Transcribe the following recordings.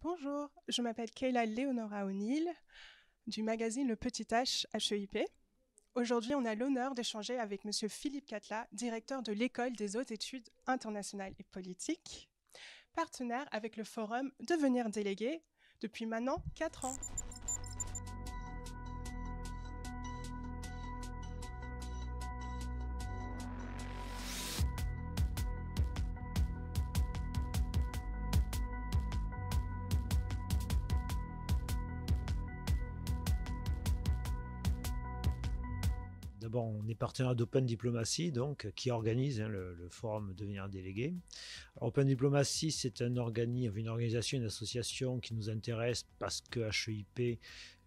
Bonjour, je m'appelle Kayla Leonora O'Neill du magazine Le Petit H HEIP. Aujourd'hui, on a l'honneur d'échanger avec Monsieur Philippe Catla, directeur de l'École des hautes études internationales et politiques, partenaire avec le forum Devenir délégué depuis maintenant 4 ans. D'abord, on est partenaire d'Open Diplomacy, donc, qui organise le forum Devenir délégué. Alors, Open Diplomacy, c'est une organisation, une association qui nous intéresse parce que HEIP,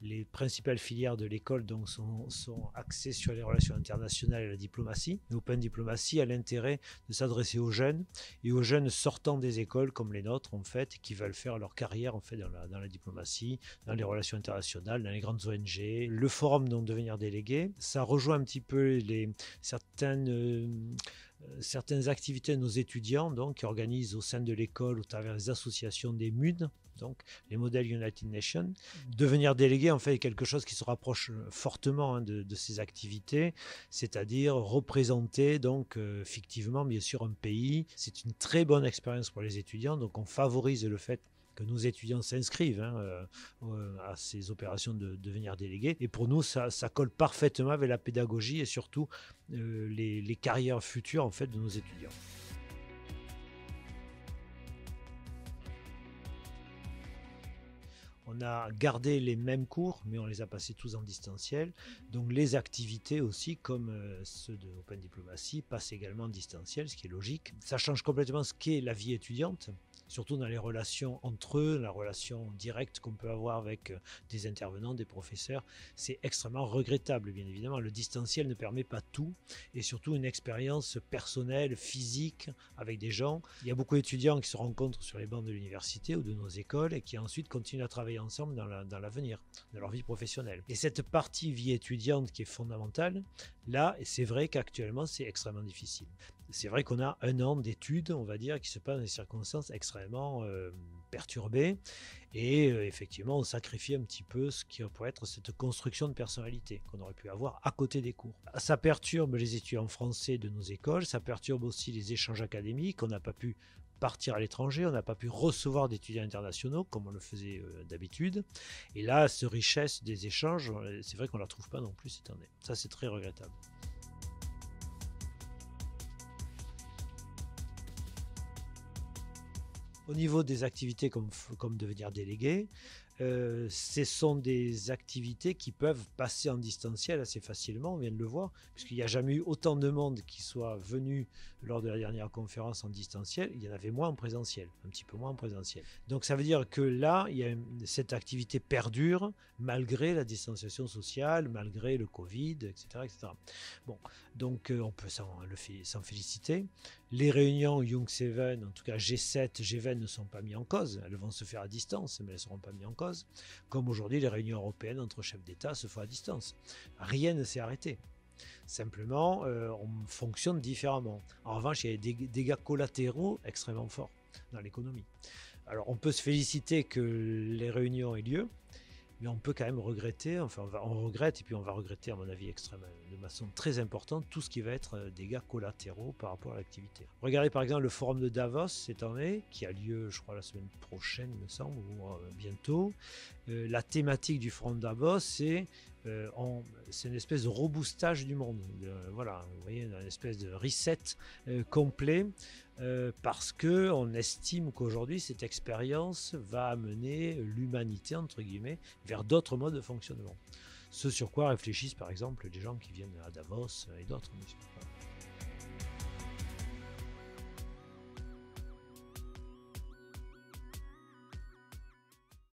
les principales filières de l'école donc, sont axées sur les relations internationales et la diplomatie. Open Diplomacy a l'intérêt de s'adresser aux jeunes et aux jeunes sortant des écoles comme les nôtres, en fait, qui veulent faire leur carrière en fait, dans la diplomatie, dans les relations internationales, dans les grandes ONG. Le forum donc, Devenir délégué, ça rejoint un petit peu certaines activités de nos étudiants donc, qui organisent au sein de l'école au travers des associations des MUN, donc les modèles United Nations. Devenir délégué en fait est quelque chose qui se rapproche fortement de ces activités, c'est-à-dire représenter donc fictivement bien sûr un pays. C'est une très bonne expérience pour les étudiants, donc on favorise le fait que nos étudiants s'inscrivent à ces opérations de devenir délégués. Et pour nous, ça colle parfaitement avec la pédagogie et surtout les carrières futures en fait, de nos étudiants. On a gardé les mêmes cours, mais on les a passés tous en distanciel. Donc les activités aussi, comme ceux de Open Diplomacy, passent également en distanciel, ce qui est logique. Ça change complètement ce qu'est la vie étudiante, surtout dans les relations entre eux, la relation directe qu'on peut avoir avec des intervenants, des professeurs. C'est extrêmement regrettable, bien évidemment. Le distanciel ne permet pas tout, et surtout une expérience personnelle, physique, avec des gens. Il y a beaucoup d'étudiants qui se rencontrent sur les bancs de l'université ou de nos écoles et qui ensuite continuent à travailler ensemble dans l'avenir, dans leur vie professionnelle. Et cette partie vie étudiante qui est fondamentale, là, c'est vrai qu'actuellement, c'est extrêmement difficile. C'est vrai qu'on a un an d'études, on va dire, qui se passe dans des circonstances extrêmement perturbées. Et effectivement, on sacrifie un petit peu ce qui pourrait être cette construction de personnalité qu'on aurait pu avoir à côté des cours. Ça perturbe les étudiants français de nos écoles, ça perturbe aussi les échanges académiques. On n'a pas pu partir à l'étranger, on n'a pas pu recevoir d'étudiants internationaux comme on le faisait d'habitude. Et là, cette richesse des échanges, c'est vrai qu'on ne la trouve pas non plus cette année. Ça, c'est très regrettable. Au niveau des activités comme devenir délégué, ce sont des activités qui peuvent passer en distanciel assez facilement, on vient de le voir, puisqu'il n'y a jamais eu autant de monde qui soit venu lors de la dernière conférence en distanciel, il y en avait moins en présentiel, un petit peu moins en présentiel. Donc ça veut dire que là, cette activité perdure malgré la distanciation sociale, malgré le Covid, etc. etc. Bon, donc on peut s'en féliciter. Les réunions Young Seven, en tout cas G7, G20 ne sont pas mis en cause, elles vont se faire à distance, mais elles ne seront pas mises en cause. Comme aujourd'hui, les réunions européennes entre chefs d'État se font à distance. Rien ne s'est arrêté. Simplement, on fonctionne différemment. En revanche, il y a des dégâts collatéraux extrêmement forts dans l'économie. Alors, on peut se féliciter que les réunions aient lieu, mais on peut quand même regretter, on regrette, et puis on va regretter, à mon avis, de façon très importante, tout ce qui va être dégâts collatéraux par rapport à l'activité. Regardez par exemple le forum de Davos cette année, qui a lieu, je crois, la semaine prochaine, il me semble, ou bientôt. La thématique du forum de Davos, c'est une espèce de reboostage du monde. Voilà, vous voyez, une espèce de reset complet. Parce qu'on estime qu'aujourd'hui, cette expérience va amener l'humanité, entre guillemets, vers d'autres modes de fonctionnement. Ce sur quoi réfléchissent, par exemple, les gens qui viennent à Davos et d'autres.